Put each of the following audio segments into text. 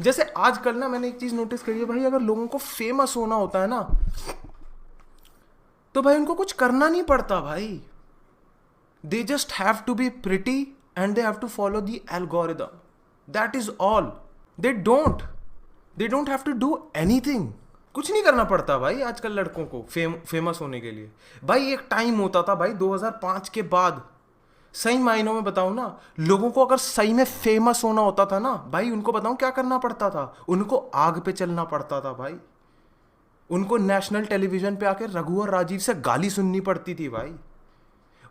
जैसे आजकल ना मैंने एक चीज नोटिस करी है भाई, अगर लोगों को फेमस होना होता है ना, तो भाई उनको कुछ करना नहीं पड़ता भाई। They just have to be pretty and they have to follow the algorithm, that is all. They don't they don't have to do anything. कुछ नहीं करना पड़ता भाई आजकल लड़कों को फेमस होने के लिए। भाई एक टाइम होता था भाई 2005 के बाद, सही मायनों में बताऊं ना, लोगों को अगर सही में फेमस होना होता था ना भाई, उनको बताऊं क्या करना पड़ता था, उनको आग पे चलना पड़ता था भाई। उनको नेशनल टेलीविजन पे आके रघु और राजीव से गाली सुननी पड़ती थी भाई।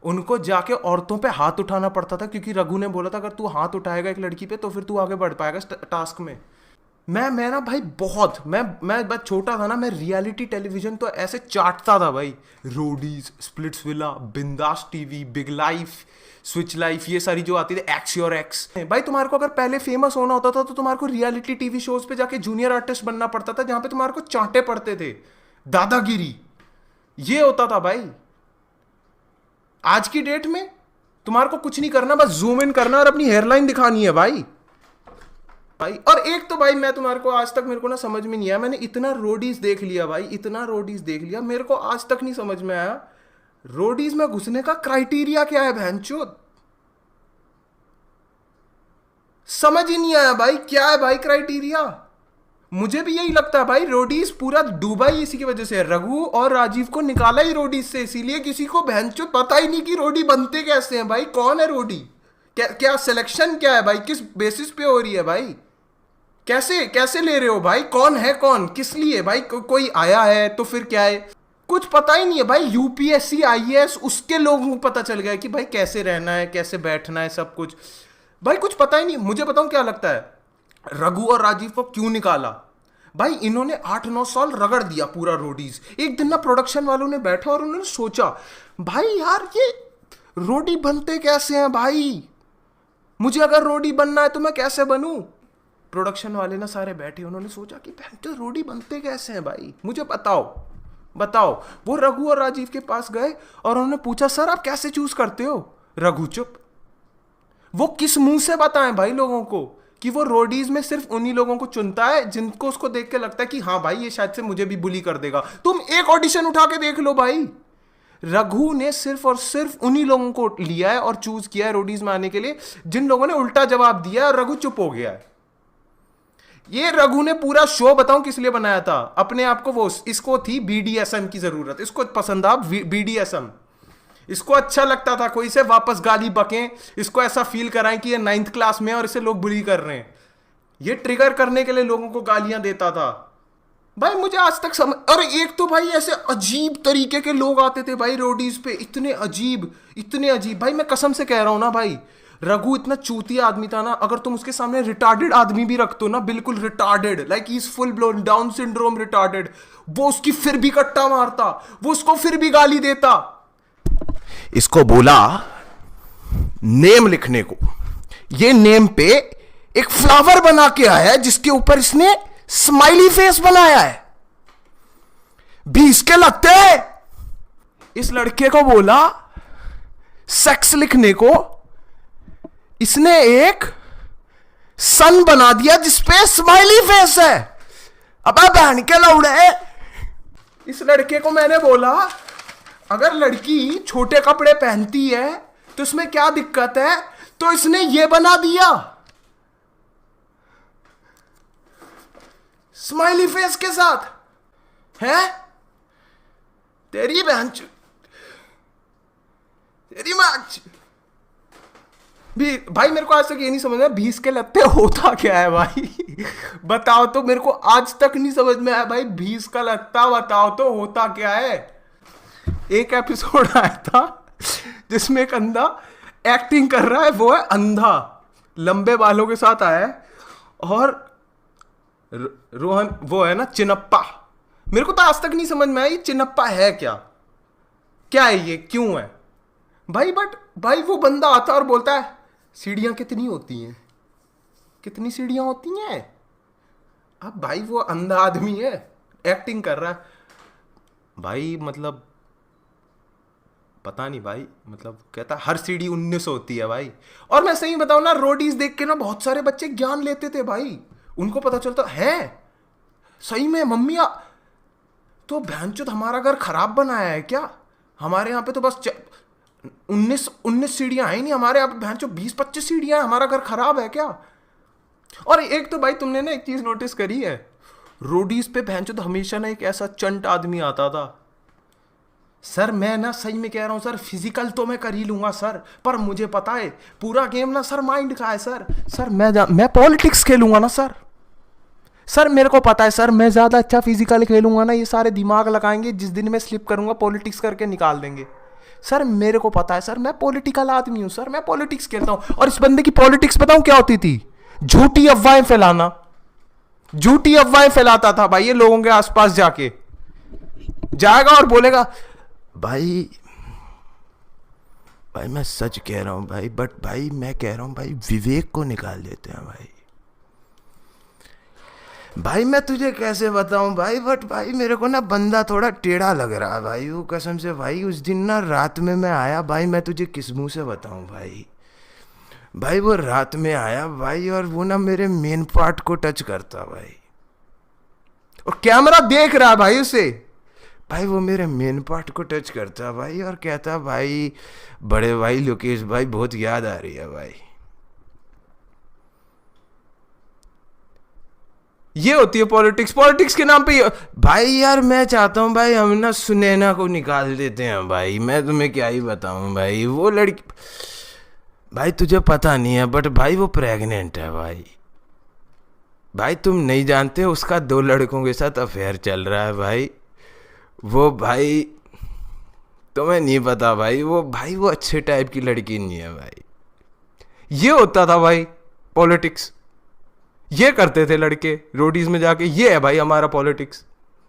उनको जाके औरतों पे हाथ उठाना पड़ता था, क्योंकि रघु ने बोला था अगर तू हाथ उठाएगा एक लड़की पे तो फिर तू आगे बढ़ पाएगा टास्क में। मैं ना भाई बहुत मैं बस छोटा था ना, मैं रियलिटी टेलीविजन तो ऐसे चाटता था भाई। रोडीज, स्प्लिट्स विला, बिंदास TV, big life, switch life, ये सारी जो आती थी, एक्स योर एक्स। भाई तुम्हारे को अगर पहले फेमस होना होता था तो तुम्हारे को रियलिटी टीवी शोज पे जाके जूनियर आर्टिस्ट बनना पड़ता था, जहां पे तुम्हारे को चांटे पड़ते थे, दादागिरी, ये होता था भाई। आज की डेट में तुम्हारे को कुछ नहीं करना, बस जूम इन करना और अपनी हेयरलाइन दिखानी है भाई। भाई और एक तो भाई मैं तुम्हारे को आज तक मेरे को ना समझ में नहीं आया, मैंने इतना रोडीज देख लिया भाई, इतना रोडीज देख लिया, मेरे को आज तक नहीं समझ में आया रोडीज में घुसने का क्राइटेरिया क्या है बहनचोद। समझ ही नहीं आया भाई क्या है भाई क्राइटेरिया। मुझे भी यही लगता है भाई, रोडीज पूरा डूबा ही इसी की वजह से, रघु और राजीव को निकाला ही रोडीज से, इसीलिए किसी को बहनचोद पता ही नहीं कि रोडी बनते कैसे हैं भाई, कौन है रोडी, क्या क्या सिलेक्शन क्या है भाई, किस बेसिस पे हो रही है भाई, कैसे कैसे ले रहे हो भाई, कौन है कौन, किस लिए भाई, कोई आया है तो फिर क्या है, कुछ पता ही नहीं है भाई। यूपीएससी आईएएस उसके लोगों को पता चल गया कि भाई कैसे रहना है, कैसे बैठना है, सब कुछ भाई कुछ पता ही नहीं। मुझे बताऊं क्या लगता है, रघु और राजीव को क्यों निकाला भाई, इन्होंने 8-9 साल रगड़ दिया पूरा रोडीज। एक दिन ना प्रोडक्शन वालों ने बैठा और उन्होंने सोचा भाई यार ये रोडी बनते कैसे हैं भाई, मुझे अगर रोडी बनना है तो मैं कैसे बनूं। प्रोडक्शन वाले ना सारे बैठे, उन्होंने सोचा कि तो रोडी बनते कैसे हैं भाई, मुझे बताओ बताओ। वो रघु और राजीव के पास गए और उन्होंने पूछा सर आप कैसे चूज करते हो। रघु चुप। वो किस मुंह से बताएं भाई लोगों को कि वो रोडीज में सिर्फ उन्हीं लोगों को चुनता है जिनको उसको देख के लगता है कि हाँ भाई ये शायद से मुझे भी बुली कर देगा। तुम एक ऑडिशन उठा के देख लो भाई, रघु ने सिर्फ और सिर्फ उन्हीं लोगों को लिया है और चूज किया है रोडीज में आने के लिए जिन लोगों ने उल्टा जवाब दिया है, और रघु चुप हो गया है। ये रघु ने पूरा शो बताऊं किस लिए बनाया था, अपने आप को वो इसको थी बीडीएसएम की जरूरत, इसको पसंद आ बीडीएसएम, इसको अच्छा लगता था कोई से वापस गाली बकें, इसको ऐसा फील कराएं कि ये 9th क्लास में और इसे लोग बुली कर रहे हैं, ये ट्रिगर करने के लिए लोगों को गालियां देता था भाई। मुझे आज तक समझ, और एक तो भाई ऐसे अजीब तरीके के लोग आते थे भाई रोडीज पे, इतने अजीब भाई, मैं कसम से कह रहा हूं ना भाई, रघु इतना चूतिया आदमी था ना, अगर तुम उसके सामने रिटार्डेड आदमी भी रख दो ना, बिल्कुल retarded, like he is full blown down syndrome retarded, वो उसकी फिर भी कट्टा मारता, वो उसको फिर भी गाली देता। इसको बोला नेम लिखने को, ये नेम पे एक फ्लावर बना के आया है जिसके ऊपर इसने स्माइली फेस बनाया है, 20 के लगते हैं। इस लड़के को बोला सेक्स लिखने को, इसने एक सन बना दिया जिसपे स्माइली फेस है। अब बहन के लौड़े, इस लड़के को मैंने बोला अगर लड़की छोटे कपड़े पहनती है तो इसमें क्या दिक्कत है, तो इसने ये बना दिया स्माइली फेस के साथ है। तेरी बहन तेरी मां भी भाई, मेरे को आज तक ये नहीं समझ में 20 के लगते होता क्या है भाई बताओ तो, मेरे को आज तक नहीं समझ में आया भाई 20 का लगता बताओ तो होता क्या है। एक एपिसोड आया था जिसमें एक अंधा एक्टिंग कर रहा है, वो है अंधा, लंबे बालों के साथ आया है, और रोहन वो है ना चिनप्पा। मेरे को तो आज तक नहीं समझ में आया ये चिनप्पा है क्या, क्या है ये, क्यों है भाई। बट भाई वो बंदा आता और बोलता है सीढ़ियां कितनी होती हैं, कितनी सीढ़ियां होती हैं। अब भाई वो अंधा आदमी है, एक्टिंग कर रहा है भाई, मतलब पता नहीं भाई, मतलब कहता हर सीढ़ी 19 होती है भाई। और मैं सही बताऊं ना, रोडीज देख के ना बहुत सारे बच्चे ज्ञान लेते थे भाई, उनको पता चलता है सही में मम्मी तो बहनचोद हमारा घर खराब बनाया है क्या? हमारे यहाँ पे तो बस 19 सीढ़ियां हैं ही नहीं, हमारे यहाँ पे बहनचोद 20-25 सीढ़ियां हैं, हमारा घर खराब है क्या? और एक तो भाई तुमने ना एक चीज नोटिस करी है, रोडीज पे बहनचोद हमेशा ना एक ऐसा चंट आदमी आता था। सर मैं ना सही में कह रहा हूँ सर, फिजिकल तो मैं कर ही लूंगा सर, पर मुझे पता है पूरा गेम ना सर माइंड का है सर। सर मैं पॉलिटिक्स खेलूंगा ना सर। सर मेरे को पता है सर, मैं ज्यादा अच्छा फिजिकल खेलूंगा ना, ये सारे दिमाग लगाएंगे, जिस दिन मैं स्लिप करूंगा पॉलिटिक्स करके निकाल देंगे। सर मेरे को पता है सर, मैं पॉलिटिकल आदमी हूं सर, मैं पॉलिटिक्स खेलता हूं। और इस बंदे की पॉलिटिक्स बताऊं क्या होती थी? झूठी अफवाहें फैलाना, झूठी अफवाहें फैलाता था भाई ये लोगों के आसपास जाके जाएगा और बोलेगा भाई भाई मैं सच कह रहा हूं भाई, बट भाई मैं कह रहा हूं भाई विवेक को निकाल देते हैं भाई। भाई मैं तुझे कैसे बताऊं भाई, बट भाई मेरे को ना बंदा थोड़ा टेढ़ा लग रहा है भाई, वो कसम से भाई। उस दिन ना रात में मैं आया भाई, मैं तुझे किस मुंह से बताऊं भाई। भाई वो रात में आया भाई, और वो ना मेरे मेन पार्ट को टच करता भाई, और कैमरा देख रहा भाई उसे। भाई वो मेरे मेन पार्ट को टच करता भाई, और कहता भाई बड़े भाई लोकेश भाई बहुत याद आ रही है भाई। ये होती है पॉलिटिक्स, पॉलिटिक्स के नाम पे भाई। यार मैं चाहता हूँ भाई हम ना सुनैना को निकाल देते हैं भाई, मैं तुम्हें क्या ही बताऊँ भाई। वो लड़की भाई तुझे पता नहीं है, बट भाई वो प्रेग्नेंट है भाई। भाई तुम नहीं जानते, उसका 2 लड़कों के साथ अफेयर चल रहा है भाई। वो भाई तुम्हें नहीं पता भाई, वो अच्छे टाइप की लड़की नहीं है भाई। ये होता था भाई पॉलिटिक्स, ये करते थे लड़के रोडीज में जाके, ये है भाई हमारा पॉलिटिक्स।